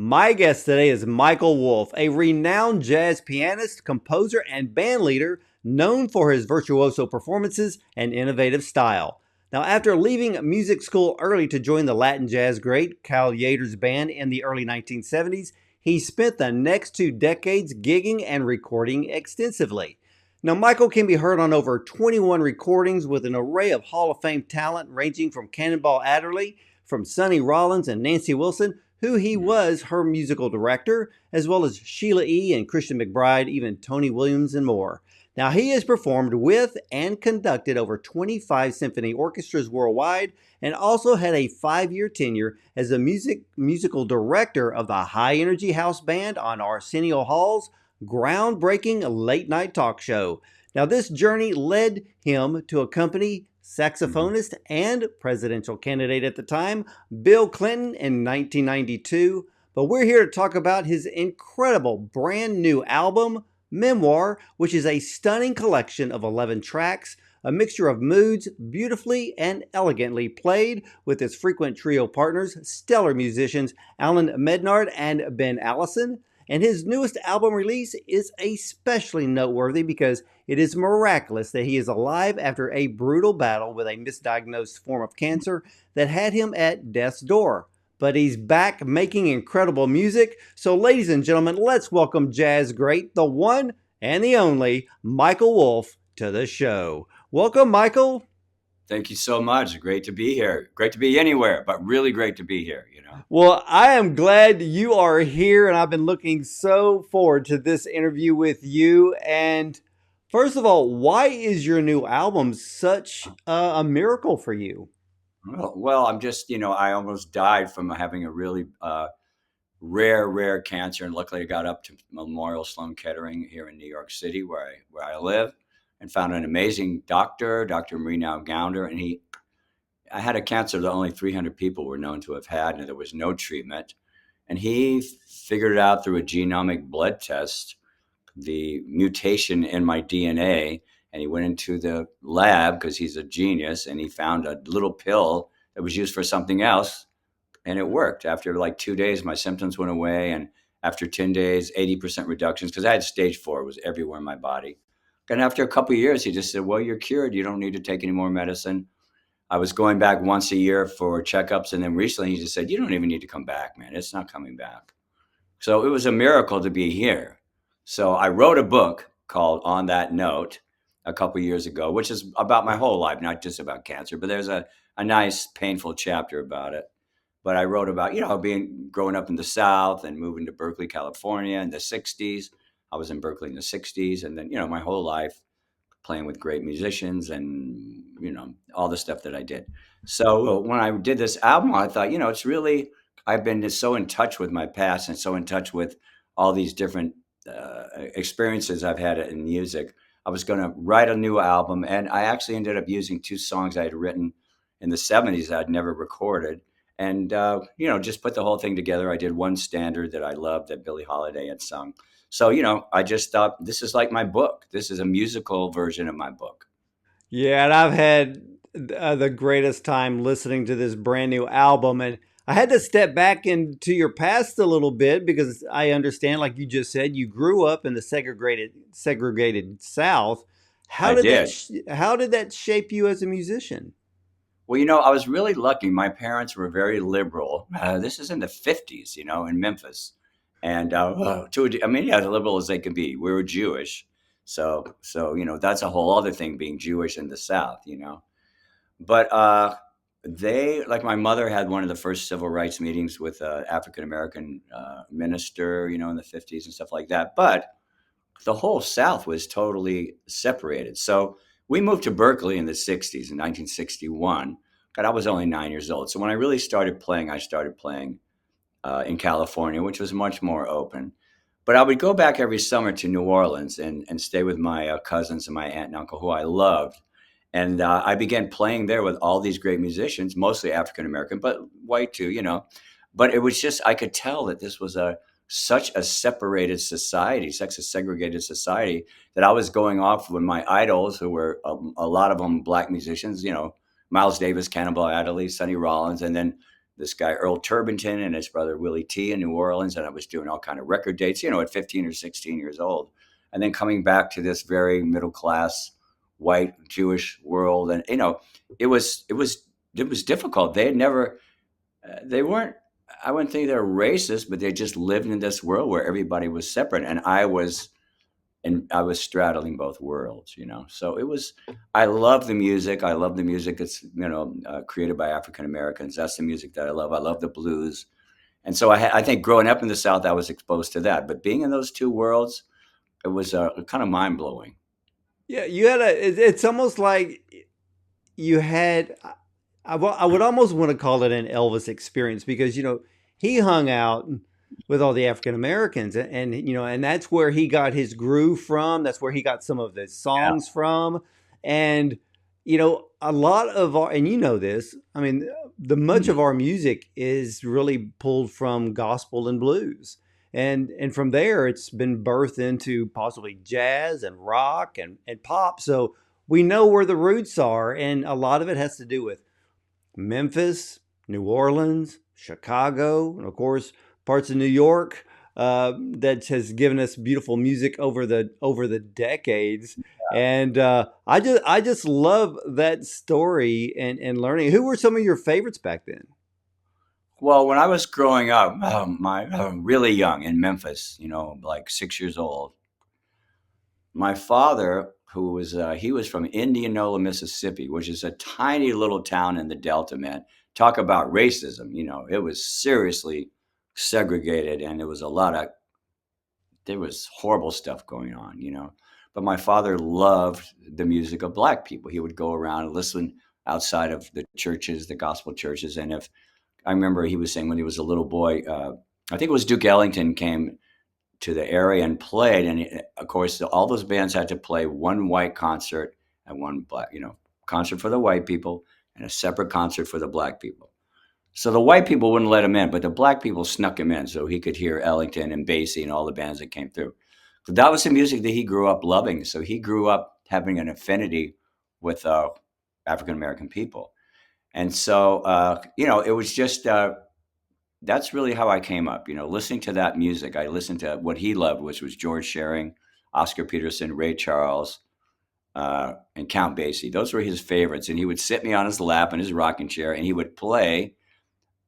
My guest today is Michael Wolff, a renowned jazz pianist, composer, and band leader known for his virtuoso performances and innovative style. Now, after leaving music school early to join the Latin jazz great Cal Tjader's band in the early 1970s, he spent the next 2 decades gigging and recording extensively. Now, Michael can be heard on over 21 recordings with an array of Hall of Fame talent ranging from Cannonball Adderley, from Sonny Rollins and Nancy Wilson, who he was her musical director, as well as Sheila E. and Christian McBride, even Tony Williams and more. Now, he has performed with and conducted over 25 symphony orchestras worldwide and also had a 5-year tenure as a musical director of the High Energy House Band on Arsenio Hall's groundbreaking late-night talk show. Now, this journey led him to accompany saxophonist and presidential candidate at the time, Bill Clinton, in 1992. But we're here to talk about his incredible brand new album, MEMOIR, which is a stunning collection of 11 tracks, a mixture of moods, beautifully and elegantly played with his frequent trio partners, stellar musicians Alan Mednard and Ben Allison. And his newest album release is especially noteworthy because it is miraculous that he is alive after a brutal battle with a misdiagnosed form of cancer that had him at death's door. But he's back making incredible music. So ladies and gentlemen, let's welcome jazz great, the one and the only Michael Wolff, to the show. Welcome, Michael. Thank you so much. Great to be here. Great to be anywhere, but really great to be here, Well, I am glad you are here, and I've been looking so forward to this interview with you. And first of all, why is your new album such a miracle for you? Well, I'm just, I almost died from having a really rare cancer. And luckily I got up to Memorial Sloan Kettering here in New York City where I live and found an amazing doctor, Dr. Marino Gounder. And I had a cancer that only 300 people were known to have had, and there was no treatment. And he figured it out through a genomic blood test, the mutation in my DNA. And he went into the lab because he's a genius, and he found a little pill that was used for something else. And it worked. After like 2 days, my symptoms went away. And after 10 days, 80% reductions, because I had stage 4, it was everywhere in my body. And after a couple of years, he just said, well, you're cured. You don't need to take any more medicine. I was going back once a year for checkups. And then recently he just said, you don't even need to come back, man. It's not coming back. So it was a miracle to be here. So I wrote a book called On That Note a couple of years ago, which is about my whole life, not just about cancer, but there's a nice, painful chapter about it. But I wrote about, growing up in the South and moving to Berkeley, California in the 60s. I was in Berkeley in the 60s. And then, my whole life playing with great musicians and, all the stuff that I did. So when I did this album, I thought, it's really, I've been just so in touch with my past and so in touch with all these different experiences I've had in music. I was going to write a new album, and I actually ended up using 2 songs I had written in the 70s that I'd never recorded. And, just put the whole thing together. I did one standard that I loved that Billie Holiday had sung. So, I just thought this is like my book. This is a musical version of my book. Yeah, and I've had the greatest time listening to this brand new album. And I had to step back into your past a little bit because I understand, like you just said, you grew up in the segregated South. How did that shape you as a musician? Well, I was really lucky. My parents were very liberal. This is in the 50s, in Memphis. And as liberal as they could be. We were Jewish. So that's a whole other thing, being Jewish in the South, But like my mother had one of the first civil rights meetings with an African-American minister, in the 50s and stuff like that. But the whole South was totally separated. So we moved to Berkeley in the 60s, in 1961. God, I was only 9 years old. So when I really started playing, I started playing in California, which was much more open. But I would go back every summer to New Orleans and stay with my cousins and my aunt and uncle, who I loved. And I began playing there with all these great musicians, mostly African-American, but white too, But it was just, I could tell that this was such a separated society, such a segregated society, that I was going off with my idols, who were a lot of them Black musicians, Miles Davis, Cannonball Adderley, Sonny Rollins, and then this guy Earl Turbington and his brother Willie T in New Orleans, and I was doing all kind of record dates, at 15 or 16 years old, and then coming back to this very middle class white Jewish world, and it was difficult. They had never, they weren't. I wouldn't think they're racist, but they just lived in this world where everybody was separate, and I was straddling both worlds. So it was. I love the music. I love the music that's created by African Americans. That's the music that I love. I love the blues, and so I think growing up in the South, I was exposed to that. But being in those two worlds, it was kind of mind blowing. Yeah, you had it's almost like you had, I would almost want to call it an Elvis experience because, he hung out with all the African Americans and that's where he got his groove from. That's where he got some of the Yeah. songs from. And, a lot of our, and this, I mean, the much Mhm. of our music is really pulled from gospel and blues. And from there, it's been birthed into possibly jazz and rock and pop. So we know where the roots are. And a lot of it has to do with Memphis, New Orleans, Chicago, and of course, parts of New York. That has given us beautiful music over the decades. And I just love that story and learning. Who were some of your favorites back then? Well, when I was growing up, my really young in Memphis, like 6 years old, my father, who was he was from Indianola, Mississippi, which is a tiny little town in the Delta, man. Talk about racism, it was seriously segregated, and there was horrible stuff going on. But my father loved the music of black people. He would go around and listen outside of the churches, the gospel churches, and if I remember he was saying when he was a little boy, I think it was Duke Ellington came to the area and played. And of course, all those bands had to play one white concert and one black, concert for the white people and a separate concert for the black people. So the white people wouldn't let him in, but the black people snuck him in so he could hear Ellington and Basie and all the bands that came through. So that was the music that he grew up loving. So he grew up having an affinity with African American people. And so, it was just that's really how I came up, listening to that music. I listened to what he loved, which was George Shearing, Oscar Peterson, Ray Charles, and Count Basie. Those were his favorites. And he would sit me on his lap in his rocking chair and he would play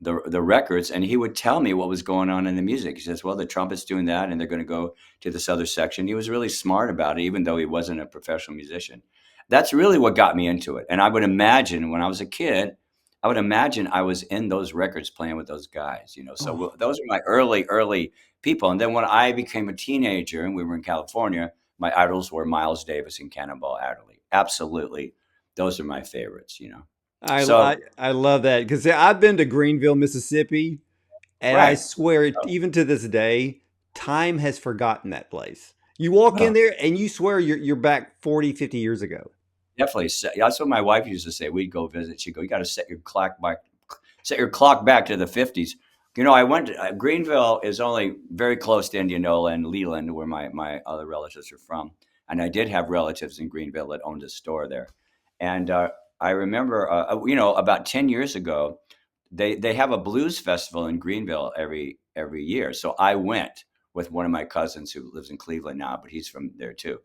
the records and he would tell me what was going on in the music. He says, well, the trumpet's doing that and they're going to go to this other section. He was really smart about it, even though he wasn't a professional musician. That's really what got me into it. And I would imagine when I was a kid, I was in those records playing with those guys. So Oh, those are my early people. And then when I became a teenager and we were in California, my idols were Miles Davis and Cannonball Adderley. Absolutely. Those are my favorites. I So, I, I love that because I've been to Greenville, Mississippi, and I right. swear, even to this day, time has forgotten that place. You walk in Oh, there and you swear you're back 40, 50 years ago. definitely. That's what my wife used to say. We'd go visit. She'd go, "You got to set your clock back to the '50s." I went to Greenville is only very close to Indianola and Leland, where my other relatives are from, and I did have relatives in Greenville that owned a store there, and I remember, about 10 years ago, they have a blues festival in Greenville every year. So I went with one of my cousins who lives in Cleveland now, but he's from there too,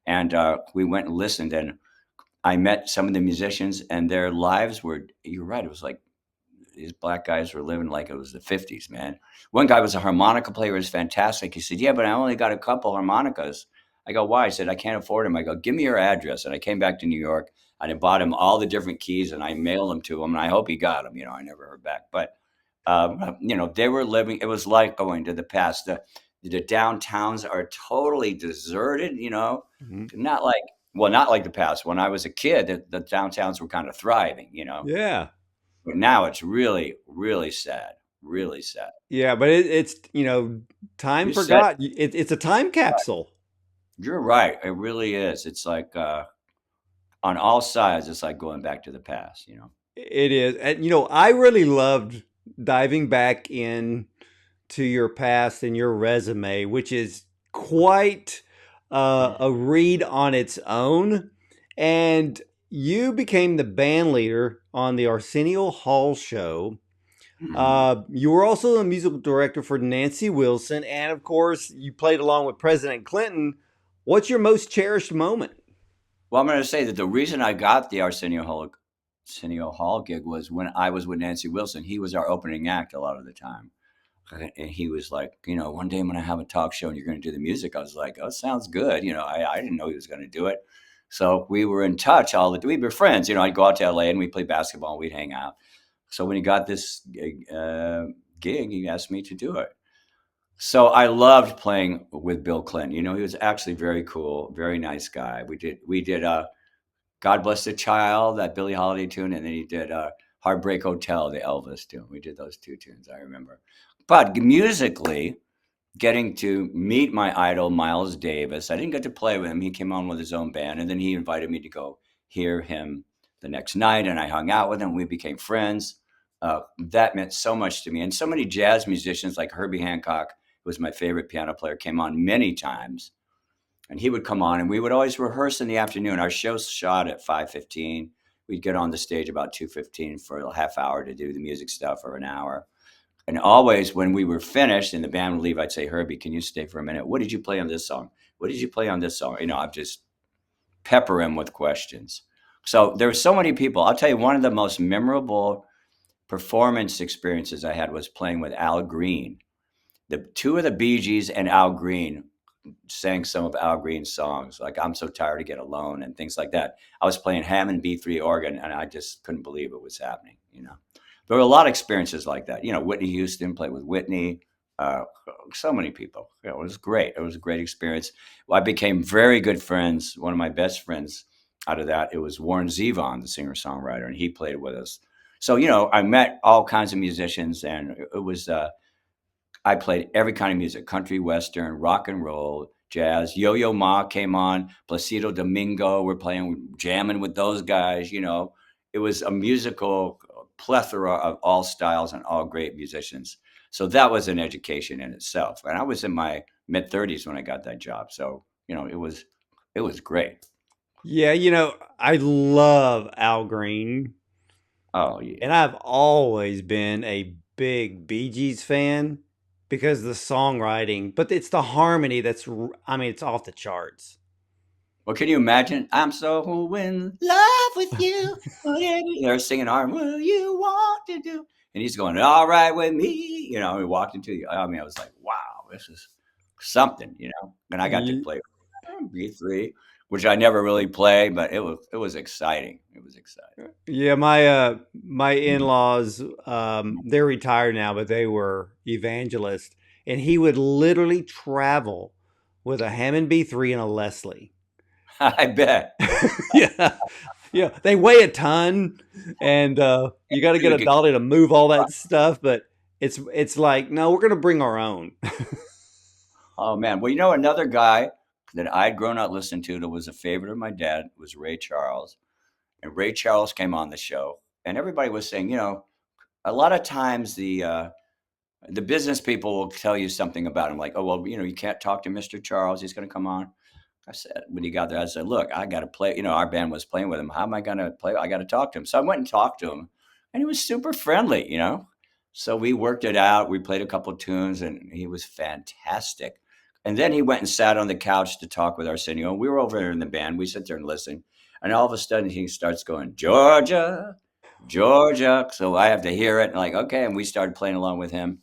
and we went and listened and I met some of the musicians and their lives were, you're right. It was like these black guys were living like it was the '50s, man. One guy was a harmonica player, was fantastic. He said, yeah, but I only got a couple harmonicas. I go, why? I said, I can't afford them. I go, give me your address. And I came back to New York and I bought him all the different keys and I mailed them to him. And I hope he got them. I never heard back. But, they were living, it was like going to the past. The downtowns are totally deserted. Mhm. Not like, well, not like the past. When I was a kid, the downtowns were kind of thriving. Yeah. But now it's really, really sad. Really sad. Yeah, but it's time You said forgot. It's a time capsule. you're right. It really is. It's like on all sides, it's like going back to the past. It is, and I really loved diving back in to your past and your resume, which is quite a read on its own. And you became the band leader on the Arsenio Hall show You were also a musical director for Nancy Wilson, and of course, you played along with President Clinton. What's your most cherished moment? Well, I'm going to say that the reason I got the Arsenio Hall gig was when I was with Nancy Wilson. He was our opening act a lot of the time. And he was like, one day I'm going to have a talk show and you're going to do the music. I was like, oh, sounds good. I didn't know he was going to do it. So we were in touch we were friends. I'd go out to LA and we'd play basketball and we'd hang out. So when he got this gig, he asked me to do it. So I loved playing with Bill Clinton. He was actually very cool, very nice guy. We did God Bless the Child, that Billie Holiday tune, and then he did Heartbreak Hotel, the Elvis tune. We did those two tunes, I remember. But musically, getting to meet my idol, Miles Davis, I didn't get to play with him. He came on with his own band, and then he invited me to go hear him the next night, and I hung out with him. We became friends. That meant so much to me. And so many jazz musicians like Herbie Hancock, who was my favorite piano player, came on many times. And he would come on, and we would always rehearse in the afternoon. Our show shot at 5:15. We'd get on the stage about 2:15 for a half hour to do the music stuff, or an hour. And always when we were finished and the band would leave, I'd say, Herbie, can you stay for a minute? What did you play on this song? What did you play on this song? I'd just pepper him with questions. So there were so many people. I'll tell you, one of the most memorable performance experiences I had was playing with Al Green. The two of the Bee Gees and Al Green sang some of Al Green's songs, like I'm So Tired to Get Alone and things like that. I was playing Hammond B3 organ, and I just couldn't believe it was happening. There were a lot of experiences like that. Whitney Houston, played with Whitney. So many people. It was great. It was a great experience. Well, I became very good friends. One of my best friends out of that, it was Warren Zevon, the singer-songwriter, and he played with us. So, I met all kinds of musicians, and it was I played every kind of music: country, western, rock and roll, jazz. Yo-Yo Ma came on, Placido Domingo. We're jamming with those guys. It was a musical plethora of all styles and all great musicians. So that was an education in itself. And I was in my mid-30s when I got that job. So, it was great. Yeah, I love Al Green. Oh, yeah. And I've always been a big Bee Gees fan because of the songwriting, but it's the harmony it's off the charts. Well, can you imagine? I'm so in love with you. They're singing what you want to do. And he's going, all right with me. He walked into I was like, wow, this is something, And I got to play B3, which I never really played, but it was exciting. It was exciting. Yeah, my in-laws, they're retired now, but they were evangelists, and he would literally travel with a Hammond B3 and a Leslie. I bet. Yeah. Yeah, they weigh a ton, and you got to get a dolly to move all that stuff. But it's like, no, we're going to bring our own. Oh man, well, another guy that I'd grown up listening to that was a favorite of my dad was Ray Charles, and Ray Charles came on the show, and everybody was saying, a lot of times the business people will tell you something about him, like, oh well, you can't talk to Mr. Charles, he's going to come on. I said, when he got there, I said, look, I got to play. Our band was playing with him. How am I going to play? I got to talk to him. So I went and talked to him, and he was super friendly, So we worked it out. We played a couple of tunes, and he was fantastic. And then he went and sat on the couch to talk with Arsenio. We were over there in the band. We sit there and listen. And all of a sudden, he starts going, Georgia, Georgia. So I have to hear it. And like, okay. And we started playing along with him.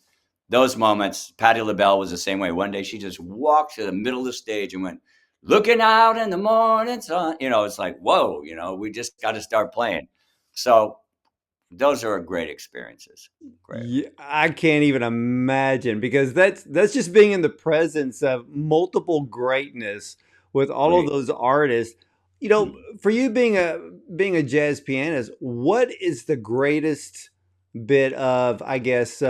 Those moments, Patti LaBelle was the same way. One day, she just walked to the middle of the stage and went, looking out in the morning sun. It's like, whoa, we just got to start playing. So those are great experiences. Great. Yeah, I can't even imagine, because that's just being in the presence of multiple greatness with all of those artists. For you being a jazz pianist, what is the greatest bit of, I guess,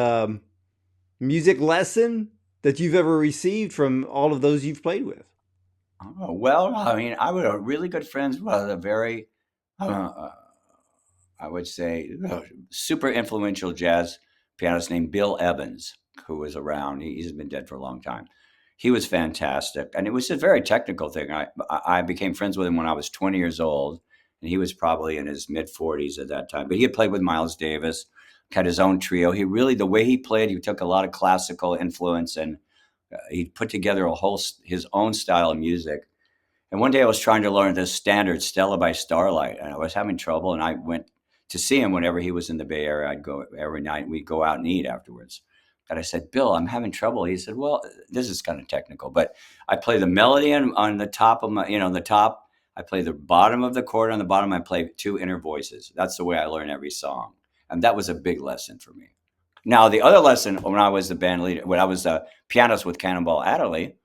music lesson that you've ever received from all of those you've played with? Oh, well, I was really good friends with a very, I would say, super influential jazz pianist named Bill Evans, who was around. He's been dead for a long time. He was fantastic, and it was a very technical thing. I became friends with him when I was 20 years old, and he was probably in his mid-40s at that time. But he had played with Miles Davis. had his own trio. He really, the way he played, he took a lot of classical influence, and he put together his own style of music. And one day I was trying to learn this standard Stella by Starlight, and I was having trouble. And I went to see him whenever he was in the Bay Area. I'd go every night, and we'd go out and eat afterwards. And I said, Bill, I'm having trouble. He said, well, this is kind of technical, but I play the melody on the top of my, the top. I play the bottom of the chord on the bottom. I play two inner voices. That's the way I learn every song. And that was a big lesson for me. Now, the other lesson, when I was the band leader, when I was a pianist with Cannonball Adderley,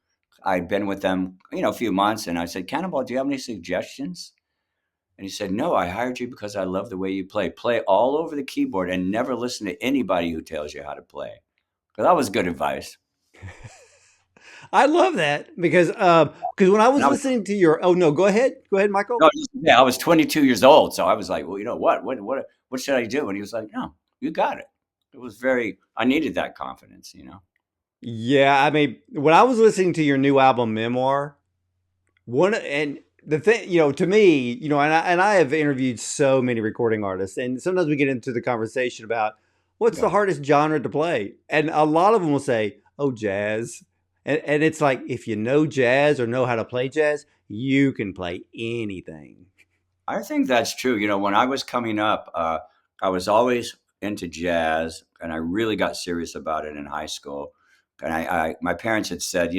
I'd been with them, a few months, and I said, Cannonball, do you have any suggestions? And he said, no, I hired you because I love the way you play. Play all over the keyboard and never listen to anybody who tells you how to play. So that was good advice. I love that because when I was listening to your, oh no, go ahead, Michael. No, yeah, I was 22 years old, so I was like, well, you know what should I do? And he was like, no, you got it. It was I needed that confidence, Yeah, I mean, when I was listening to your new album, Memoir, and the thing, to me, and I have interviewed so many recording artists, and sometimes we get into the conversation about what's the hardest genre to play, and a lot of them will say, "Oh, jazz," and it's like if you know jazz or know how to play jazz, you can play anything. I think that's true. When I was coming up, I was always into jazz, and I really got serious about it in high school. And my parents had said,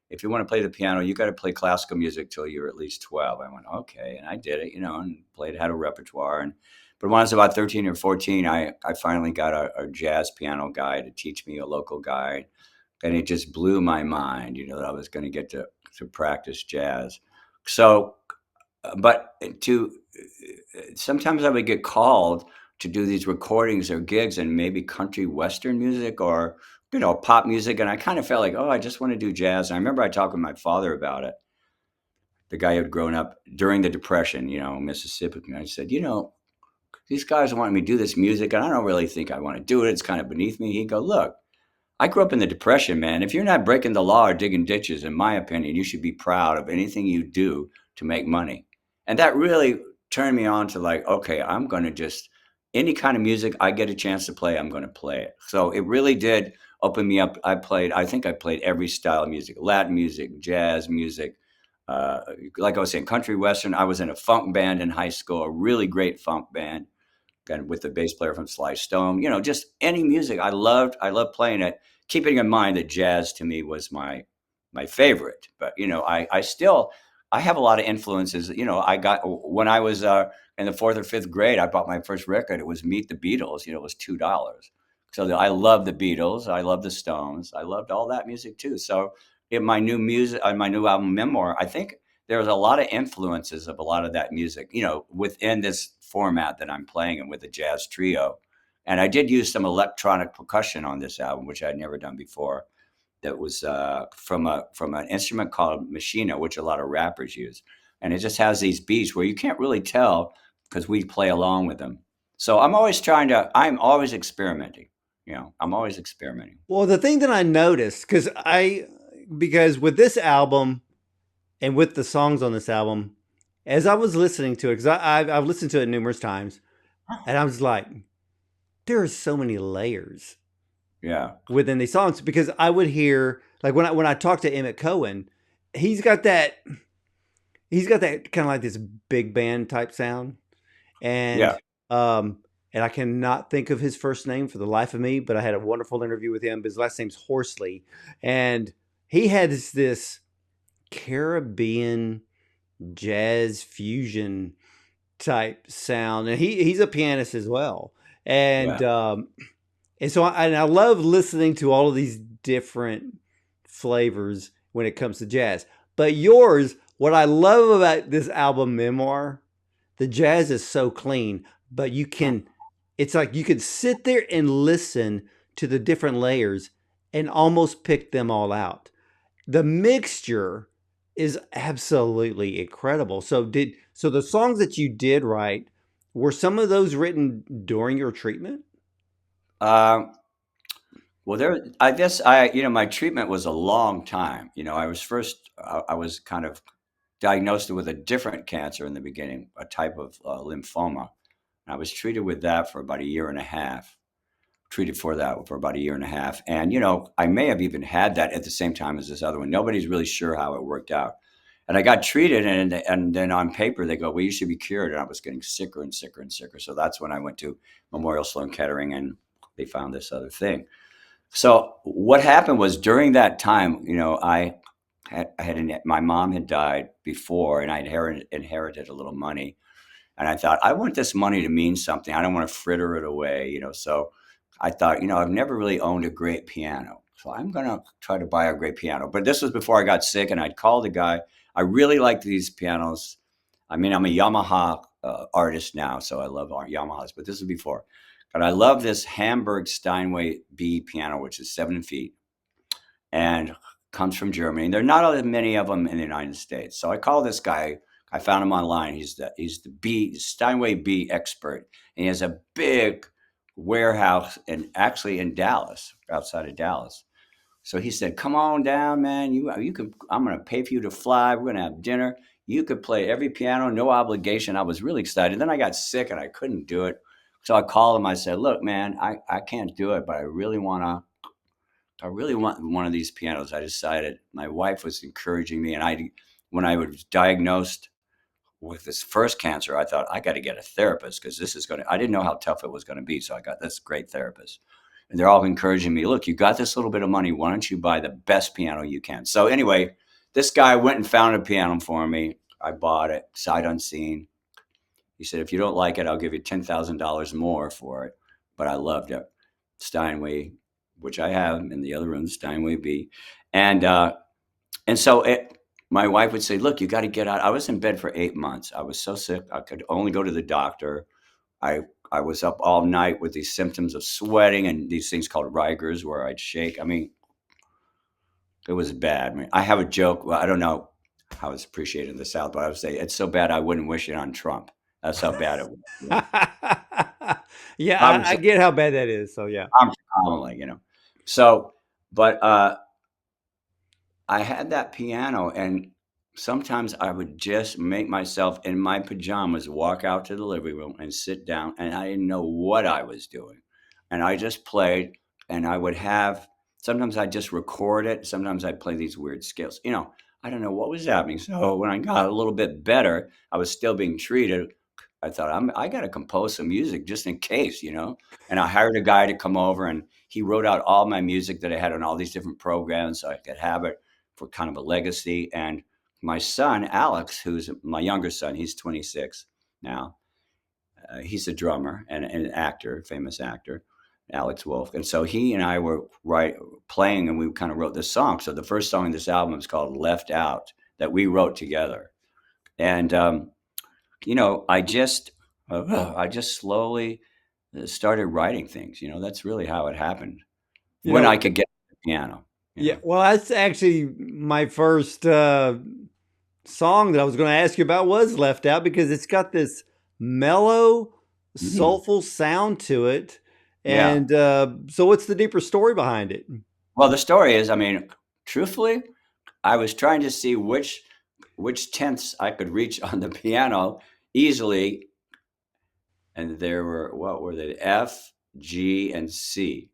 if you want to play the piano, you got to play classical music till you're at least 12. I went, okay. And I did it, and had a repertoire. But when I was about 13 or 14, I finally got a jazz piano guy to teach me, a local guy. And it just blew my mind, that I was going to get to practice jazz. So, but sometimes I would get called to do these recordings or gigs and maybe country western music or pop music, and I kind of felt like, oh, I just want to do jazz. And I remember I talked with my father about it, the guy who had grown up during the Depression, Mississippi. And I said, these guys want me to do this music, and I don't really think I want to do it. It's kind of beneath me. He'd go, look, I grew up in the Depression, man. If you're not breaking the law or digging ditches, in my opinion, you should be proud of anything you do to make money. And that really turned me on to like, okay, I'm going to just, any kind of music I get a chance to play, I'm going to play it. So it really did open me up. I think I played every style of music, Latin music, jazz music. Like I was saying, country western. I was in a funk band in high school, a really great funk band, and with the bass player from Sly Stone. Just any music I loved. I loved playing it. Keeping in mind that jazz to me was my favorite. But I have a lot of influences. I got when I was in the 4th or 5th grade, I bought my first record. It was Meet the Beatles. It was $2. So I love the Beatles. I love the Stones. I loved all that music too. So in my new album Memoir, I think there's a lot of influences of a lot of that music, within this format that I'm playing and with a jazz trio. And I did use some electronic percussion on this album, which I'd never done before. That was from an instrument called machina, which a lot of rappers use. And it just has these beats where you can't really tell because we play along with them. So I'm always experimenting. I'm always experimenting. Well, the thing that I noticed, because with this album and with the songs on this album, as I was listening to it, because I've listened to it numerous times, and I was like, there are so many layers. Yeah. Within these songs, because I would hear, like when I talked to Emmett Cohen, he's got that kind of like this big band type sound, and and I cannot think of his first name for the life of me, but I had a wonderful interview with him. His last name's Horsley, and he had this Caribbean jazz fusion type sound, and he's a pianist as well, and so I love listening to all of these different flavors when it comes to jazz. But yours, what I love about this album Memoir, the jazz is so clean, but it's like you could sit there and listen to the different layers and almost pick them all out. The mixture is absolutely incredible. So the songs that you did write, were some of those written during your treatment? Well, I guess my treatment was a long time. I was kind of diagnosed with a different cancer in the beginning, a type of lymphoma. I was treated with that for about a year and a half. treated for that for about a year and a half. And, I may have even had that at the same time as this other one. Nobody's really sure how it worked out. And I got treated, and then on paper, they go, well, you should be cured. And I was getting sicker and sicker and sicker. So that's when I went to Memorial Sloan Kettering, and they found this other thing. So what happened was during that time, my mom had died before, and I inherited a little money. And I thought, I want this money to mean something. I don't want to fritter it away, So I thought, I've never really owned a great piano. So I'm going to try to buy a great piano. But this was before I got sick, and I'd called the guy. I really liked these pianos. I mean, I'm a Yamaha artist now, so I love Yamahas, but this is before. But I love this Hamburg Steinway B piano, which is 7 feet and comes from Germany. There are not many of them in the United States. So I called this guy. I found him online. He's the Steinway B expert, and he has a big warehouse actually in Dallas, outside of Dallas. So he said, "Come on down, man. You can. I'm going to pay for you to fly. We're going to have dinner. You could play every piano, no obligation." I was really excited. Then I got sick and I couldn't do it. So I called him. I said, "Look, man, I can't do it, but I really want one of these pianos." I decided. My wife was encouraging me, and when I was diagnosed with this first cancer, I thought I got to get a therapist because I didn't know how tough it was going to be. So I got this great therapist. And they're all encouraging me, look, you got this little bit of money. Why don't you buy the best piano you can? So anyway, this guy went and found a piano for me. I bought it sight unseen. He said, if you don't like it, I'll give you $10,000 more for it. But I loved it. Steinway, which I have in the other room, Steinway B. And so my wife would say, look, you got to get out. I was in bed for 8 months. I was so sick. I could only go to the doctor. I was up all night with these symptoms of sweating and these things called rigors where I'd shake. I mean, it was bad. I mean, I have a joke. Well, I don't know how it's appreciated in the South, but I would say it's so bad I wouldn't wish it on Trump. That's how bad it was. Yeah, I get how bad that is. So yeah, I'm commonly, So, but I had that piano, and sometimes I would just make myself in my pajamas walk out to the living room and sit down, and I didn't know what I was doing. And I just played, and sometimes I'd just record it. Sometimes I'd play these weird scales. I don't know what was happening. So when I got a little bit better, I was still being treated. I thought, I got to compose some music just in case, And I hired a guy to come over, and he wrote out all my music that I had on all these different programs so I could have it for kind of a legacy. And my son, Alex, who's my younger son, he's 26 now. He's a drummer and an actor, famous actor, Alex Wolff. And so he and I were playing, and we kind of wrote this song. So the first song in this album is called Left Out, that we wrote together. And, I just slowly started writing things. That's really how it happened. When I could get the piano. Yeah, well, that's actually my first song that I was going to ask you about was Left Out, because it's got this mellow, soulful sound to it. And so what's the deeper story behind it? Well, the story is, truthfully, I was trying to see which tenths I could reach on the piano easily. And there were, what were they? F, G, and C.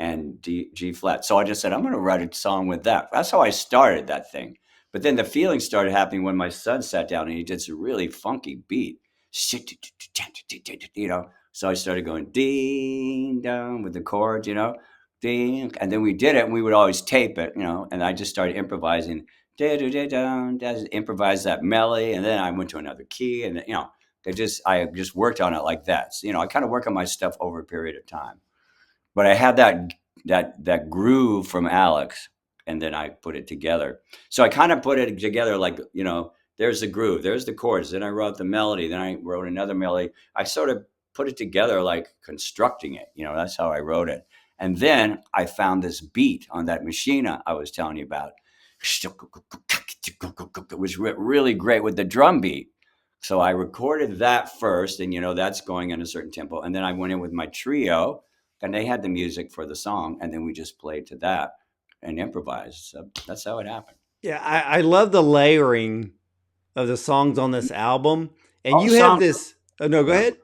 And G flat. So I just said, I'm going to write a song with that. That's how I started that thing. But then the feeling started happening when my son sat down and he did some really funky beat. So I started going ding dong with the chords, ding. And then we did it, and we would always tape it, and I just started improvising. Improvise that melody, and then I went to another key, and I just worked on it like that. So, I kind of work on my stuff over a period of time. But I had that groove from Alex, and then I put it together. So I kind of put it together like, there's the groove, there's the chords. Then I wrote the melody. Then I wrote another melody. I sort of put it together like constructing it. That's how I wrote it. And then I found this beat on that machine I was telling you about. It was really great with the drum beat. So I recorded that first, and, that's going in a certain tempo. And then I went in with my trio, and they had the music for the song, and then we just played to that and improvised. So that's how it happened. Yeah, I love the layering of the songs on this album. And you have this. Oh, no, go ahead.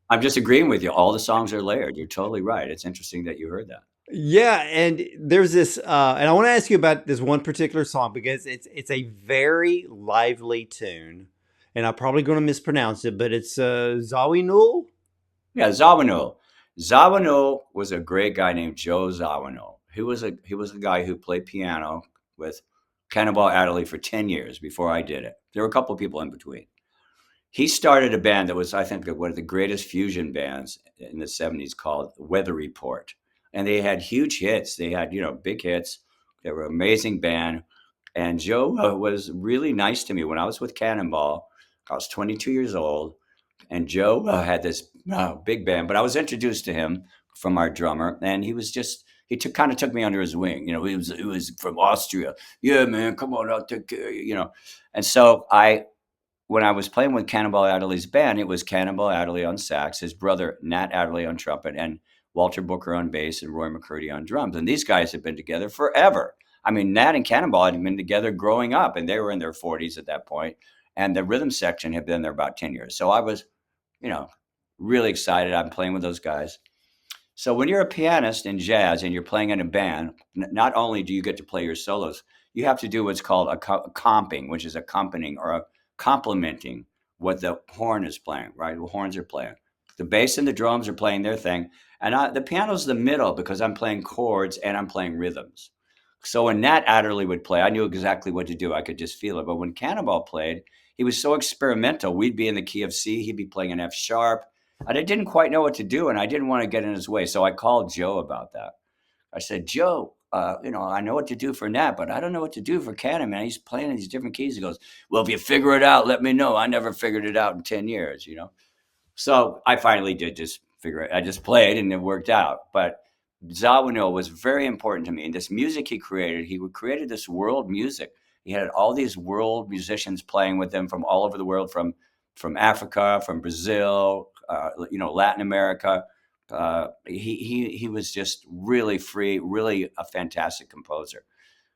I'm just agreeing with you. All the songs are layered. You're totally right. It's interesting that you heard that. Yeah, and there's this, and I want to ask you about this one particular song because it's a very lively tune, and I'm probably going to mispronounce it, but it's Zawi Nul. Yeah, Zawinul. Zawinul was a great guy named Joe Zawinul. He was a guy who played piano with Cannonball Adderley for 10 years before I did it. There were a couple of people in between. He started a band that was, I think, one of the greatest fusion bands in the 70s called Weather Report. And they had huge hits. They had, big hits. They were an amazing band. And Joe was really nice to me when I was with Cannonball. I was 22 years old, and Joe had this big band. But I was introduced to him from our drummer, and he was just kind of took me under his wing. He was from Austria. Yeah, man, come on out, take care. And so when I was playing with Cannonball Adderley's band, it was Cannonball Adderley on sax, his brother Nat Adderley on trumpet, and Walter Booker on bass, and Roy McCurdy on drums. And these guys had been together forever. I mean, Nat and Cannonball had been together growing up, and they were in their 40s at that point. And the rhythm section had been there about 10 years. So I was, you know, really excited. I'm playing with those guys. So when you're a pianist in jazz and you're playing in a band, not only do you get to play your solos, you have to do what's called a comping, which is accompanying or a complementing what the horn is playing, right? The horns are playing. The bass and the drums are playing their thing. And the piano's the middle because I'm playing chords and I'm playing rhythms. So when Nat Adderley would play, I knew exactly what to do. I could just feel it. But when Cannonball played, he was so experimental. We'd be in the key of C, he'd be playing an F sharp. And I didn't quite know what to do, and I didn't want to get in his way. So I called Joe about that. I said, Joe, I know what to do for Nat, but I don't know what to do for Cannon, man. He's playing in these different keys. He goes, well, if you figure it out, let me know. I never figured it out in 10 years. So I finally did just figure it. I just played, and it worked out. But Zawinul was very important to me. And this music he created this world music. He had all these world musicians playing with him from all over the world, from Africa, from Brazil, Latin America. He was just really free, really a fantastic composer.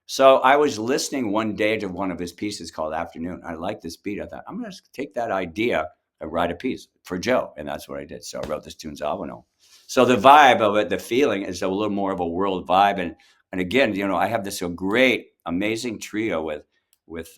So I was listening one day to one of his pieces called Afternoon. I liked this beat. I thought, I'm going to take that idea and write a piece for Joe. And that's what I did. So I wrote this tune, Zawinul. So the vibe of it, the feeling is a little more of a world vibe. And again, I have this great, amazing trio with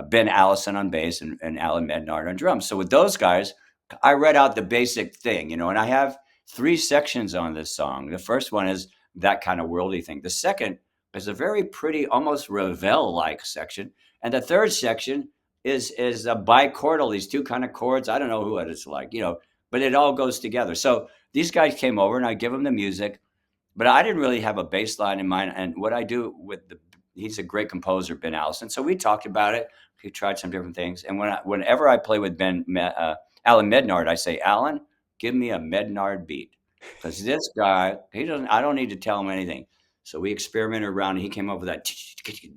Ben Allison on bass and Alan Mednard on drums. So with those guys, I read out the basic thing, and I have 3 sections on this song. The first one is that kind of worldy thing. The second is a very pretty, almost Ravel-like section. And the third section is a bichordal, these 2 kind of chords. I don't know what it's like, but it all goes together. So these guys came over and I give them the music, but I didn't really have a bass line in mind. And what I do he's a great composer, Ben Allison. So we talked about it. He tried some different things. And whenever I play with Alan Mednard, I say, Alan, give me a Mednard beat. Because this guy, I don't need to tell him anything. So we experimented around and he came up with that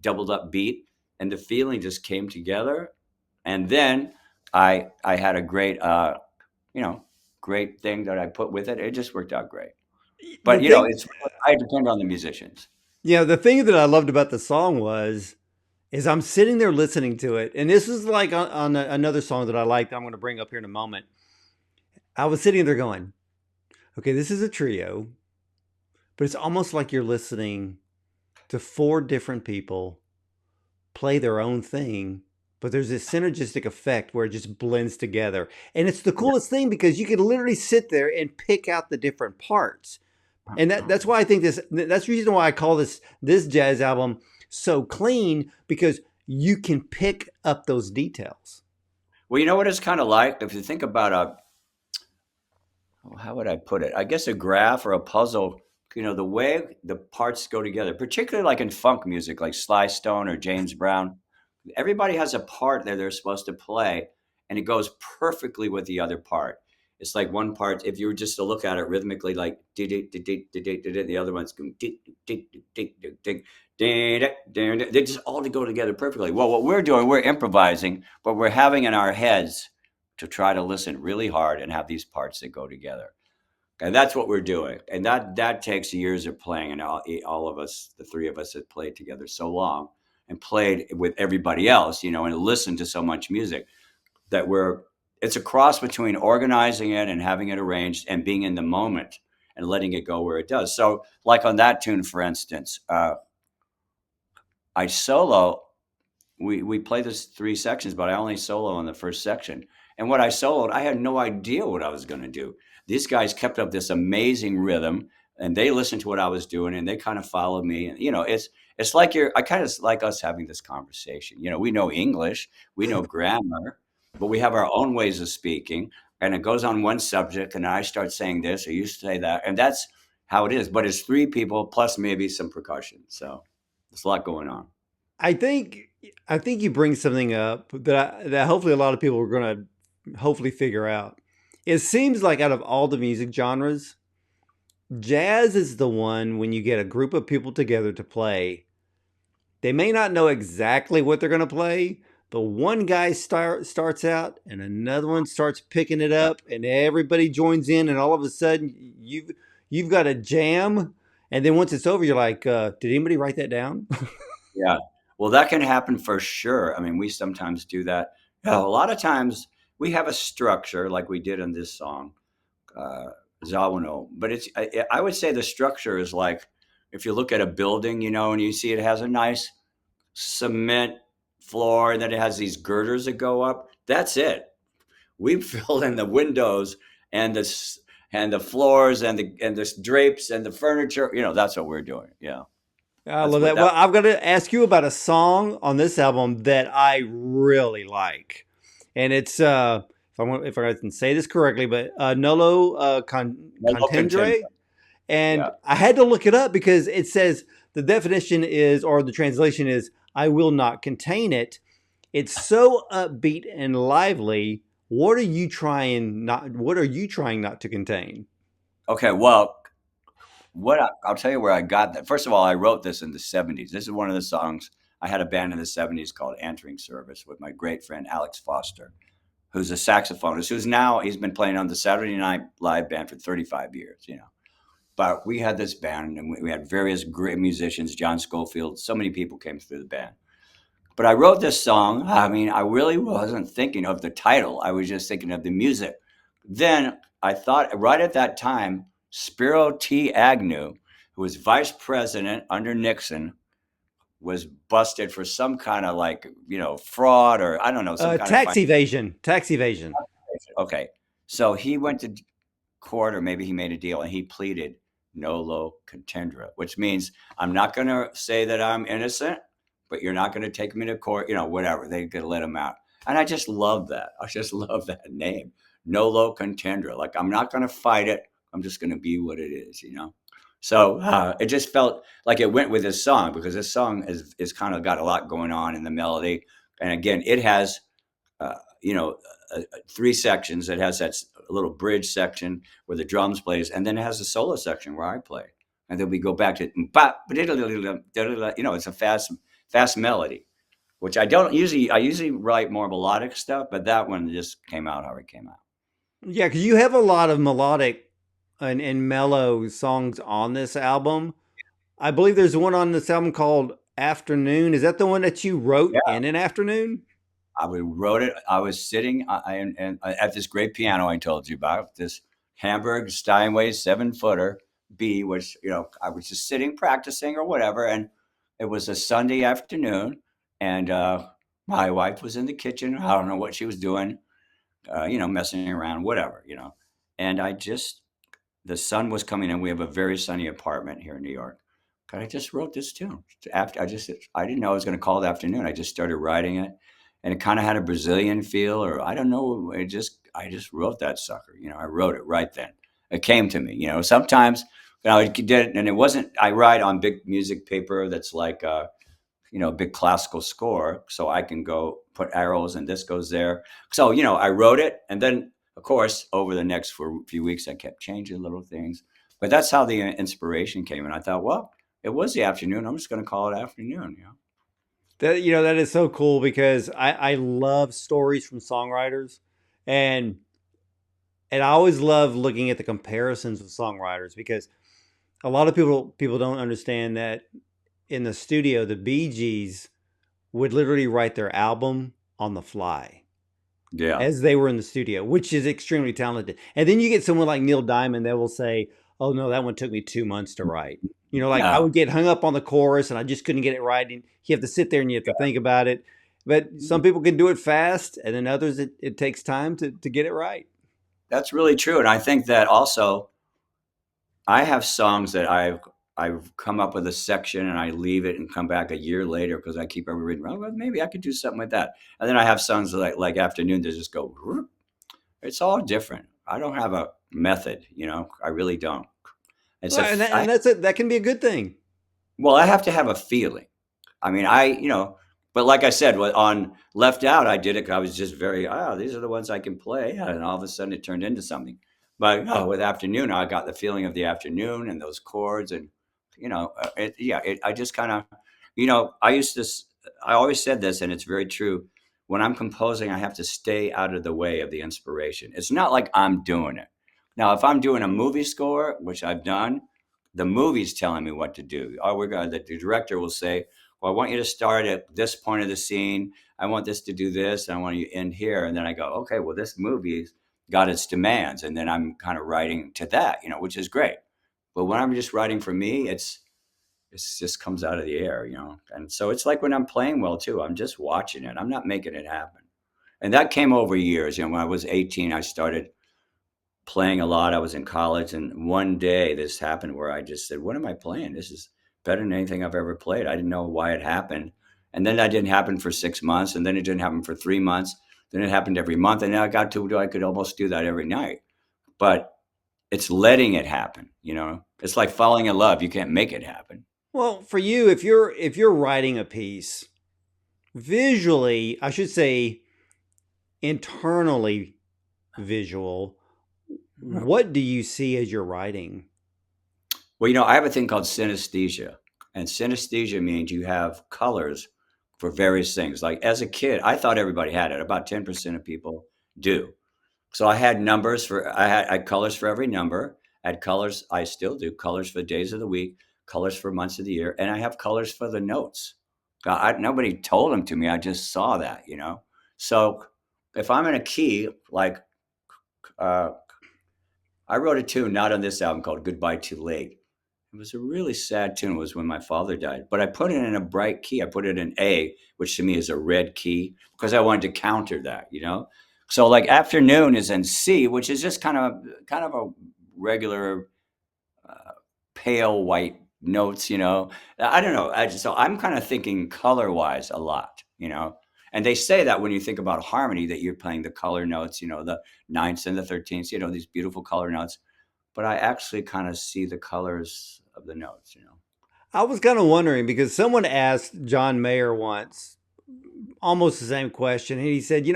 doubled up beat and the feeling just came together. And then I had a great, great thing that I put with it. It just worked out great. The But, thing, I depend on the musicians. the thing that I loved about the song is I'm sitting there listening to it, and this is like on another song that I liked. I'm going to bring up here in a moment. I was sitting there going, okay, this is a trio, but it's almost like you're listening to 4 different people play their own thing, but there's this synergistic effect where it just blends together. And it's the coolest thing because you can literally sit there and pick out the different parts. And that's why I think that's the reason why I call this jazz album so clean, because you can pick up those details. Well, you know what it's kind of like? If you think about how would I put it? I guess a graph or a puzzle, the way the parts go together, particularly like in funk music, like Sly Stone or James Brown, everybody has a part that they're supposed to play, and it goes perfectly with the other part. It's like one part, if you were just to look at it rhythmically, like the other one's going they just all to go together perfectly. Well, what we're doing, we're improvising, but we're having in our heads to try to listen really hard and have these parts that go together. And that's what we're doing. And that takes years of playing. And all of us, the 3 of us, have played together so long and played with everybody else, and listened to so much music that we're it's a cross between organizing it and having it arranged and being in the moment and letting it go where it does. So, like on that tune, for instance, I solo. We play this 3 sections, but I only solo in the first section. And what I soloed, I had no idea what I was going to do. These guys kept up this amazing rhythm, and they listened to what I was doing, and they kind of followed me. And it's like I kind of like us having this conversation. We know English, we know grammar, but we have our own ways of speaking, and it goes on one subject, and I start saying this, or you say that, and that's how it is. But it's 3 people plus maybe some percussion, so there's a lot going on. I think I think you bring something up that hopefully a lot of people are going to hopefully figure out. It seems like out of all the music genres, jazz is the one when you get a group of people together to play. They may not know exactly what they're going to play, but one guy starts out and another one starts picking it Yeah. up, and everybody joins in, and all of a sudden you've got a jam. And then once it's over, you're like, "Did anybody write that down?" Yeah. Well, that can happen for sure. I mean, we sometimes do that. Yeah, a lot of times we have a structure like we did in this song, uh, Zawano. But I would say the structure is like if you look at a building, and you see it has a nice cement floor and then it has these girders that go up. That's it. We fill in the windows and the floors and the drapes and the furniture. That's what we're doing. Yeah. I That's love what that. that Well, I'm going to ask you about a song on this album that I really like, and it's if I can say this correctly, but Nolo Molo contender. Contendere, and Yeah. I had to look it up because it says the definition is, or the translation is, "I will not contain it." It's so upbeat and lively. What are you trying not to contain? Okay, well, I'll tell you where I got that. First of all, I wrote this in the 70s. This is one of the songs. I had a band in the 70s called Entering Service with my great friend Alex Foster, who's a saxophonist, he's been playing on the Saturday Night Live band for 35 years. But we had this band and we had various great musicians, John Schofield, so many people came through the band. But I wrote this song. I mean, I really wasn't thinking of the title. I was just thinking of the music. Then I thought right at that time, Spiro T. Agnew, who was vice president under Nixon, was busted for some kind of fraud or I don't know, some kind of Tax evasion. Tax evasion. Okay. So he went to court or maybe he made a deal and he pleaded nolo contendere, which means I'm not going to say that I'm innocent, but you're not going to take me to court, whatever. They could let him out. And I just love that. I just love that name, nolo contendere. Like I'm not going to fight it. I'm just going to be what it is. So it just felt like it went with this song because this song is kind of got a lot going on in the melody. And again, it has, uh, you know, 3 sections. It has that little bridge section where the drums plays, and then it has a solo section where I play, and then we go back to it's a fast melody, which I don't usually. I usually write more melodic stuff, but that one just came out how it came out. Yeah, because you have a lot of melodic and mellow songs on this album. I believe there's one on this album called Afternoon. Is that the one that you wrote Yeah, in an afternoon? wrote it. I was sitting and at this great piano I told you about, this Hamburg Steinway 7-footer B, which I was just sitting practicing or whatever, and it was a Sunday afternoon, and my wife was in the kitchen. I don't know what she was doing, messing around, whatever. And the sun was coming in. We have a very sunny apartment here in New York. But I just wrote this tune. I didn't know I was going to call it Afternoon. I just started writing it, and it kind of had a Brazilian feel, or I don't know. I just wrote that sucker. I wrote it right then. It came to me. Sometimes I did it, and it wasn't. I write on big music paper that's like a big classical score, so I can go put arrows and this goes there. So I wrote it, and then of course over the next few weeks I kept changing little things. But that's how the inspiration came, and I thought, well, it was the afternoon. I'm just going to call it Afternoon. That is so cool because I love stories from songwriters, and and I always love looking at the comparisons of songwriters because a lot of people don't understand that in the studio the Bee Gees would literally write their album on the fly. Yeah. as they were in the studio, which is extremely talented. And then you get someone like Neil Diamond that will say, "Oh no, that one took me 2 months to write." You know, like I Yeah. would get hung up on the chorus and I just couldn't get it right. And you have to sit there and you have to think about it. But some people can do it fast, and then others it takes time to get it right. That's really true. And I think that also I have songs that I've come up with a section and I leave it and come back a year later because I keep ever reading. Oh, well, maybe I could do something like that. And then I have songs like Afternoon that just go. Whoop. It's all different. I don't have a method. I really don't. It's Well, a and, I that's it. That can be a good thing. well, I have to have a feeling. I mean, but like I said, on Left Out, I did it. I was just these are the ones I can play, and all of a sudden it turned into something. But with Afternoon, I got the feeling of the afternoon and those chords, and I just kind of, I always said this, and it's very true. When I'm composing, I have to stay out of the way of the inspiration. It's not like I'm doing it. Now, if I'm doing a movie score, which I've done, the movie's telling me what to do. The director will say, well, I want you to start at this point of the scene. I want this to do this. And I want you to end here. And then I go, okay, well, this movie's got its demands. And then I'm kind of writing to that, which is great. But when I'm just writing for me, it just comes out of the air. And so it's like when I'm playing well too, I'm just watching it. I'm not making it happen. And that came over years. When I was 18, I started playing a lot. I was in college, and one day this happened where I just said, "What am I playing? This is better than anything I've ever played." I didn't know why it happened, and then that didn't happen for 6 months, and then it didn't happen for 3 months. Then it happened every month, and then I got to I could almost do that every night. But it's letting it happen. It's like falling in love. You can't make it happen. Well, for you, if you're writing a piece visually, I should say internally visual, what do you see as you're writing? Well, I have a thing called synesthesia. And synesthesia means you have colors for various things. Like as a kid, I thought everybody had it. About 10% of people do. So I had I had colors for every number. I had colors, I still do colors for days of the week, colors for months of the year, and I have colors for the notes. Nobody told them to me. I just saw that. So if I'm in a key, like uh, I wrote a tune not on this album called Goodbye Too Late. It was a really sad tune. It was when my father died, but I put it in a bright key. I put it in A, which to me is a red key because I wanted to counter that. So like Afternoon is in C, which is just kind of a regular pale white notes. I don't know. So I'm kind of thinking color wise a lot. And they say that when you think about harmony, that you're playing the color notes, the ninths and the 13ths, these beautiful color notes. But I actually kind of see the colors of the notes. I was kind of wondering because someone asked John Mayer once almost the same question, and he said,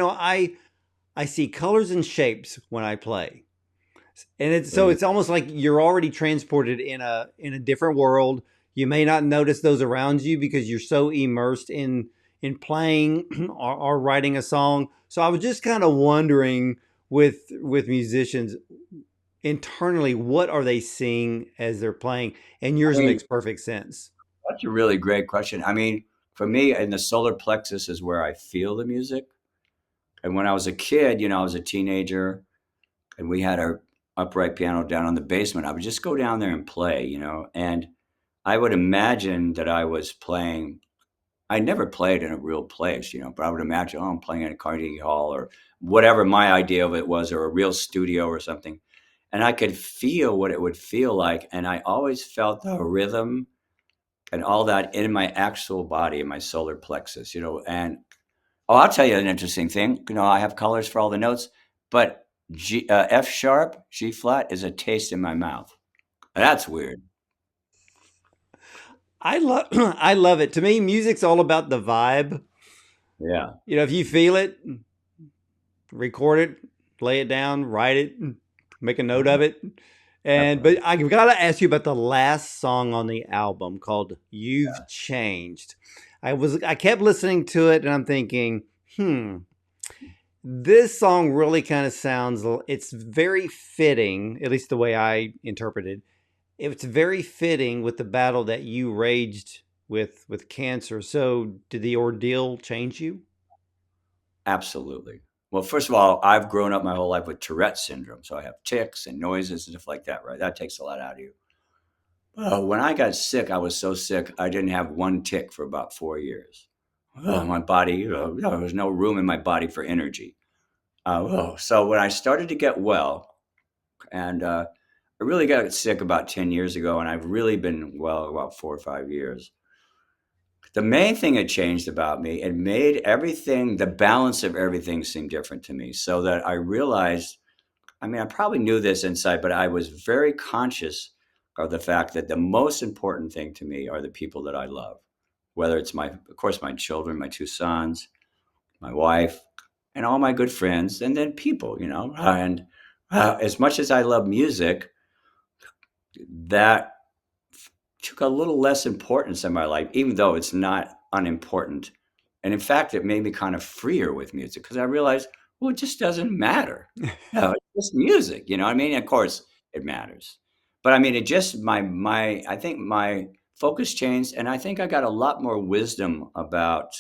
I see colors and shapes when I play. And it's almost like you're already transported in a different world. You may not notice those around you because you're so immersed in playing or writing a song. So I was just kind of wondering with musicians internally, what are they seeing as they're playing? And I yours mean, makes perfect sense. that's a really great question. I mean, for me, in the solar plexus is where I feel the music. And when I was a kid, I was a teenager and we had our upright piano down on the basement. I would just go down there and play. And I would imagine that I was playing. I never played in a real place, but I would imagine, oh, I'm playing in a Carnegie Hall or whatever my idea of it was, or a real studio or something. And I could feel what it would feel like. And I always felt the rhythm and all that in my actual body, in my solar plexus. And I'll tell you an interesting thing. I have colors for all the notes, but F sharp, G flat is a taste in my mouth. That's weird. I love I love it. To me, music's all about the vibe. Yeah. If you feel it, record it, lay it down, write it, make a note of it. And Definitely. but I've got to ask you about the last song on the album called "You've Changed." I kept listening to it and I'm thinking, this song really kind of sounds. It's very fitting, at least the way I interpreted. It's very fitting with the battle that you raged with cancer. So, did the ordeal change you? Absolutely. Well, first of all, I've grown up my whole life with Tourette syndrome, so I have tics and noises and stuff like that. Right, that takes a lot out of you. Oh, when I got sick, I was so sick I didn't have one tick for about 4 years. Oh, my body, there was no room in my body for energy. So when I started to get well, and I really got sick about 10 years ago, and I've really been well about 4 or 5 years. The main thing that changed about me, it made everything, the balance of everything seem different to me. So that I realized, I mean, I probably knew this inside, but I was very conscious of the fact that the most important thing to me are the people that I love, whether it's of course, my children, my two sons, my wife, and all my good friends, and then people, And as much as I love music, that took a little less importance in my life, even though it's not unimportant. And in fact, it made me kind of freer with music because I realized, well, it just doesn't matter. No, it's just music, you know what I mean? Of course, it matters. But I mean, it just, I think my focus changed. And I think I got a lot more wisdom about,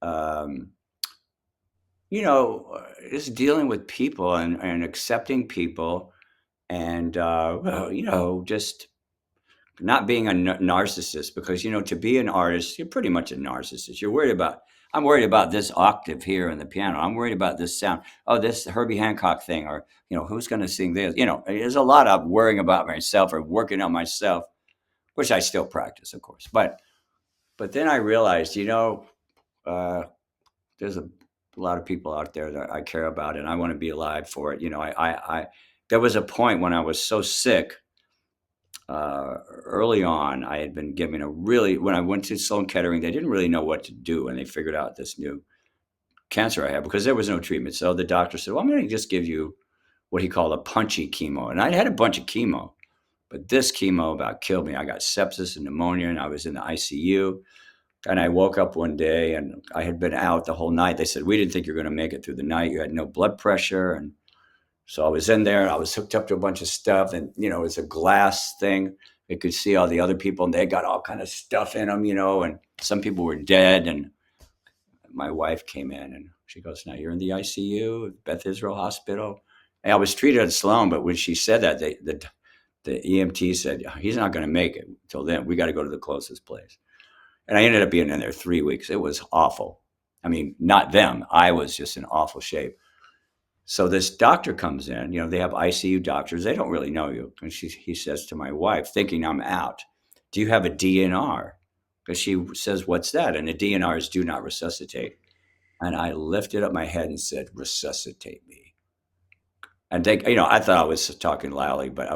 um, just dealing with people and accepting people and, just not being a narcissist because to be an artist you're pretty much a narcissist. I'm worried about this octave here in the piano. I'm worried about this sound. Oh, this Herbie Hancock thing, or who's going to sing this. There's a lot of worrying about myself or working on myself, which I still practice, of course. But then I realized uh, there's a lot of people out there that I care about and I want to be alive for it. I there was a point when I was so sick. Early on, I had been given when I went to Sloan Kettering, they didn't really know what to do, and they figured out this new cancer I had because there was no treatment. So the doctor said, well, I'm going to just give you what he called a punchy chemo. And I had a bunch of chemo, but this chemo about killed me. I got sepsis and pneumonia, and I was in the ICU. And I woke up one day, and I had been out the whole night. They said, we didn't think you were going to make it through the night. You had no blood pressure. And so I was in there, and I was hooked up to a bunch of stuff, and it was a glass thing. You could see all the other people, and they got all kind of stuff in them, and some people were dead. And my wife came in, and she goes, "Now you're in the ICU at Beth Israel Hospital." And I was treated at Sloan, but when she said that, the EMT said he's not going to make it until then. We got to go to the closest place. And I ended up being in there 3 weeks. It was awful. I mean, not them. I was just in awful shape. So this doctor comes in, they have ICU doctors. They don't really know you. And he says to my wife, thinking I'm out, do you have a DNR? Because she says, what's that? And the DNR is do not resuscitate. And I lifted up my head and said, resuscitate me. And I thought I was talking loudly, but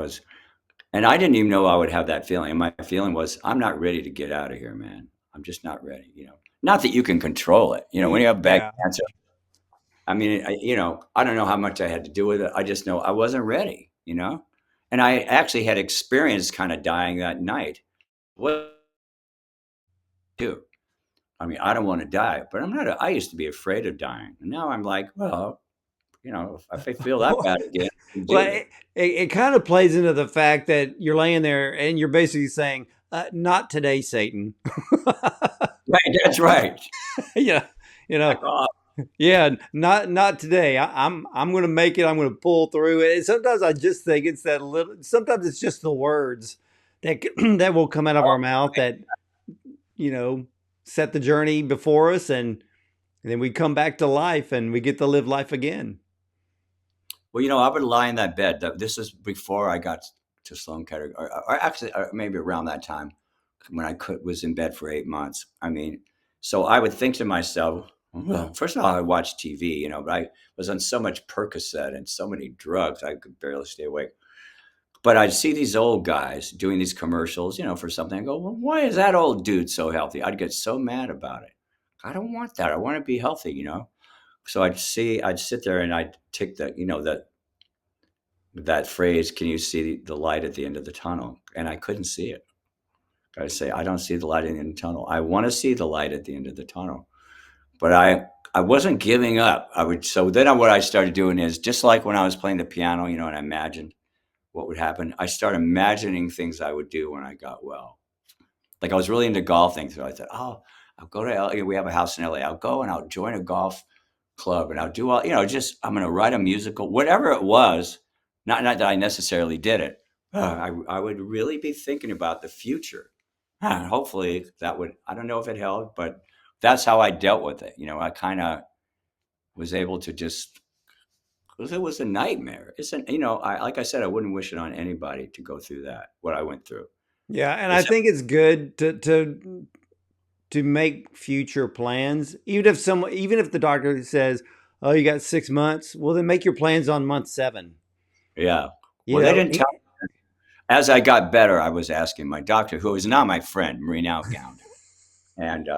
and I didn't even know I would have that feeling. And my feeling was, I'm not ready to get out of here, man. I'm just not ready, Not that you can control it. When you have bad cancer, I mean, I don't know how much I had to do with it. I just know I wasn't ready, And I actually had experienced kind of dying that night. What do? I mean, I don't want to die, but I used to be afraid of dying. And now I'm like, well, if I feel that bad again, well, it kind of plays into the fact that you're laying there and you're basically saying, not today, Satan. Right, that's right. Yeah, yeah, not today. I'm going to make it. I'm going to pull through it. And sometimes I just think it's that little. Sometimes it's just the words that that will come out of our mouth that set the journey before us, and then we come back to life and we get to live life again. Well, I would lie in that bed. This is before I got to Sloan Kettering, or actually, maybe around that time when I was in bed for 8 months. I mean, so I would think to myself, well, first of all, I watched TV, but I was on so much Percocet and so many drugs, I could barely stay awake. But I'd see these old guys doing these commercials, for something. I go, well, why is that old dude so healthy? I'd get so mad about it. I don't want that. I want to be healthy, So I'd sit there and I'd take that phrase, can you see the light at the end of the tunnel? And I couldn't see it. I'd say, I don't see the light at the end of the tunnel. I want to see the light at the end of the tunnel. But I wasn't giving up. So then what I started doing is just like when I was playing the piano, and I imagined what would happen. I started imagining things I would do when I got well. Like I was really into golfing. So I thought, I'll go to LA. We have a house in LA. I'll go and I'll join a golf club, and I'll do all, just I'm going to write a musical, whatever it was. Not that I necessarily did it. I would really be thinking about the future. Hopefully that would, I don't know if it helped, but that's how I dealt with it. I kind of was able to just, because it was a nightmare. Like I said, I wouldn't wish it on anybody to go through that, what I went through. Yeah, and I It's, think it's good to make future plans. Even if the doctor says, "Oh, you got 6 months," well, then make your plans on month 7. yeah. You Well, they know, didn't tell. As I got better, I was asking my doctor, who is now my friend, Marina Gounder. And,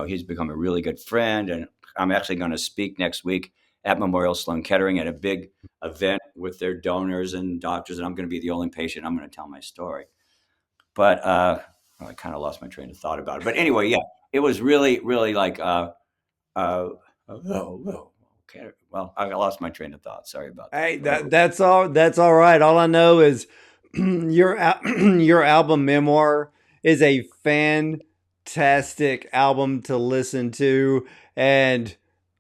he's become a really good friend. And I'm actually going to speak next week at Memorial Sloan Kettering at a big event with their donors and doctors. And I'm going to be the only patient. I'm going to tell my story. But I kind of lost my train of thought about it. But anyway, yeah, it was really, really like, okay. Well, I lost my train of thought. Sorry about that. hey, that's all. That's all right. All I know is your album Memoir is a fantastic album to listen to. And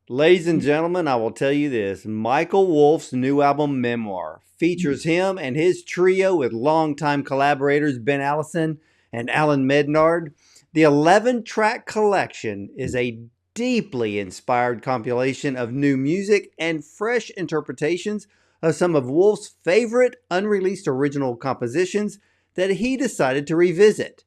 ladies and gentlemen, I will tell you this: Michael Wolff's new album Memoir features him and his trio with longtime collaborators Ben Allison and Alan Mednard. The 11-track collection is a deeply inspired compilation of new music and fresh interpretations of some of Wolff's favorite unreleased original compositions that he decided to revisit.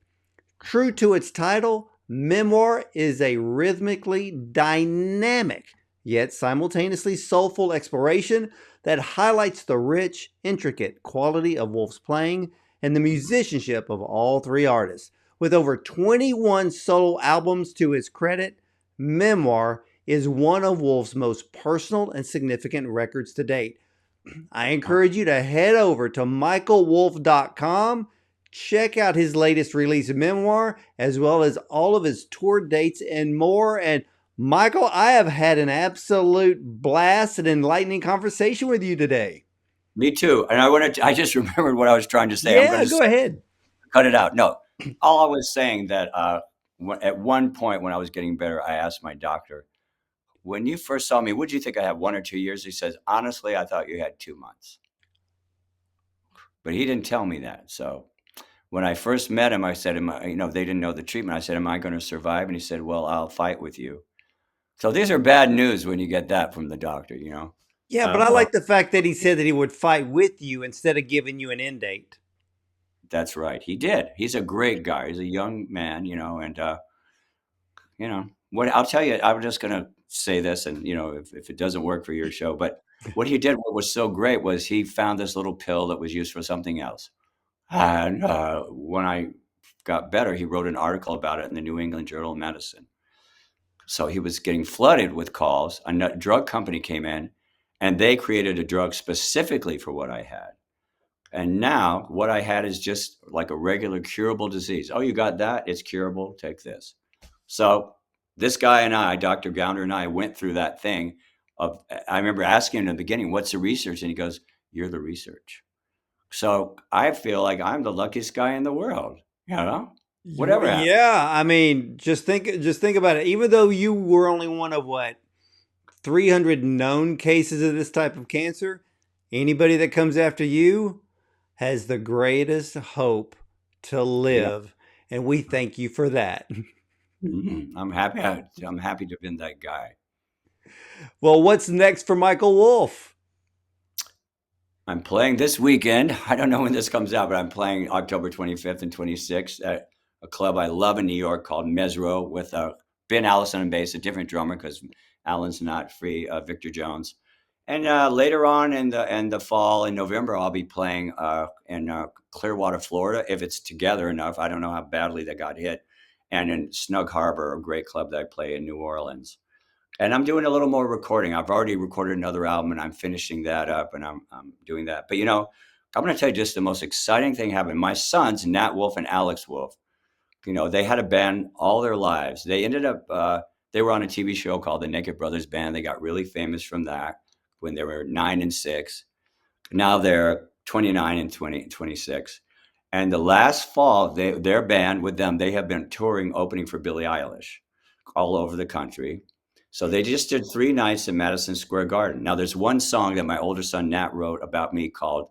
True to its title, Memoir is a rhythmically dynamic yet simultaneously soulful exploration that highlights the rich, intricate quality of Wolff's playing and the musicianship of all three artists. With over 21 solo albums to his credit, Memoir is one of Wolff's most personal and significant records to date. I encourage you to head over to michaelwolff.com, check out his latest release, Memoir, as well as all of his tour dates and more. And Michael, I have had an absolute blast and enlightening conversation with you today. Me too. And I just remembered what I was trying to say. I'm going Yeah, to go ahead. cut it out. No, all I was saying that at one point when I was getting better, I asked my doctor, when you first saw me, would you think I had 1 or 2 years? He says, honestly, I thought you had 2 months. But he didn't tell me that. So when I first met him, I said, they didn't know the treatment. I said, am I going to survive? And he said, well, I'll fight with you. So these are bad news when you get that from the doctor, Yeah, but I like the fact that he said that he would fight with you instead of giving you an end date. That's right. He did. He's a great guy. He's a young man, and what I'll tell you, I'm just going to say this, and if it doesn't work for your show, but what he did, what was so great was he found this little pill that was used for something else. And when I got better, he wrote an article about it in the New England Journal of Medicine. So he was getting flooded with calls. A drug company came in and they created a drug specifically for what I had. And now what I had is just like a regular curable disease. Oh, you got that? It's curable. Take this. So this guy and I, Dr. Gounder and I, went through that thing of, I remember asking him in the beginning, what's the research? And he goes, you're the research. So I feel like I'm the luckiest guy in the world, whatever happened. Yeah, I mean, just think about it. Even though you were only one of 300 known cases of this type of cancer, anybody that comes after you has the greatest hope to live, and we thank you for that. Mm-hmm. I'm happy to have been that guy. Well, what's next for Michael Wolff? I'm playing this weekend. I don't know when this comes out, but I'm playing October 25th and 26th at a club I love in New York called Mesro with Ben Allison on bass, a different drummer because Alan's not free, Victor Jones. And later on in the fall, in November, I'll be playing in Clearwater, Florida, if it's together enough. I don't know how badly that got hit. And in Snug Harbor, a great club that I play in New Orleans. And I'm doing a little more recording. I've already recorded another album, and I'm finishing that up, and I'm doing that. But, I'm going to tell you just the most exciting thing happened. My sons, Nat Wolff and Alex Wolff, they had a band all their lives. They ended up, they were on a TV show called The Naked Brothers Band. They got really famous from that when they were 9 and 6. Now they're 29 and 26. And the last fall, their band with them, they have been touring, opening for Billie Eilish all over the country. So they just did 3 nights in Madison Square Garden. Now, there's one song that my older son Nat wrote about me called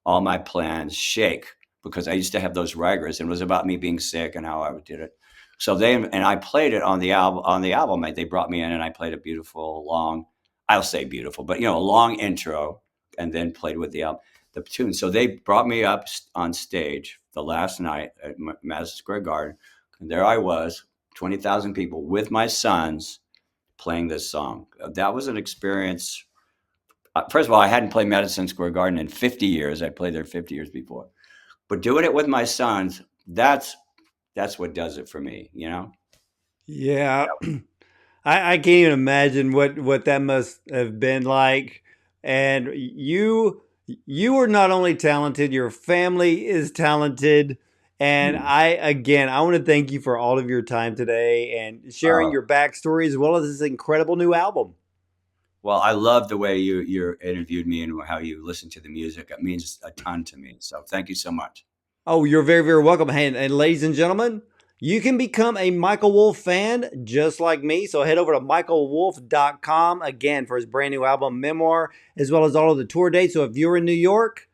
"All My Plans Shake," because I used to have those rigors, and it was about me being sick and how I did it. So I played it on the album. On the album, they brought me in, and I played a beautiful long, I'll say beautiful, but a long intro, and then played with the tune. So they brought me up on stage the last night at Madison Square Garden, and there I was, 20,000 people with my sons playing this song. That was an experience. First of all, I hadn't played Madison Square Garden in 50 years. I played there 50 years before. But doing it with my sons, that's what does it for me, Yeah. I can't even imagine what that must have been like. And you are not only talented, your family is talented. And Hmm. I want to thank you for all of your time today and sharing Uh, your backstory as well as this incredible new album. well, I love the way you interviewed me and how you listen to the music. It means a ton to me. So thank you so much. Oh, you're very, very welcome. And ladies and gentlemen, you can become a Michael Wolff fan just like me. So head over to michaelwolff.com again for his brand new album, Memoir, as well as all of the tour dates. So if you're in New York,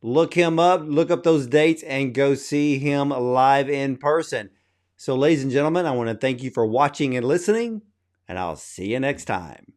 look him up, look up those dates, and go see him live in person. So, ladies and gentlemen, I want to thank you for watching and listening, and I'll see you next time.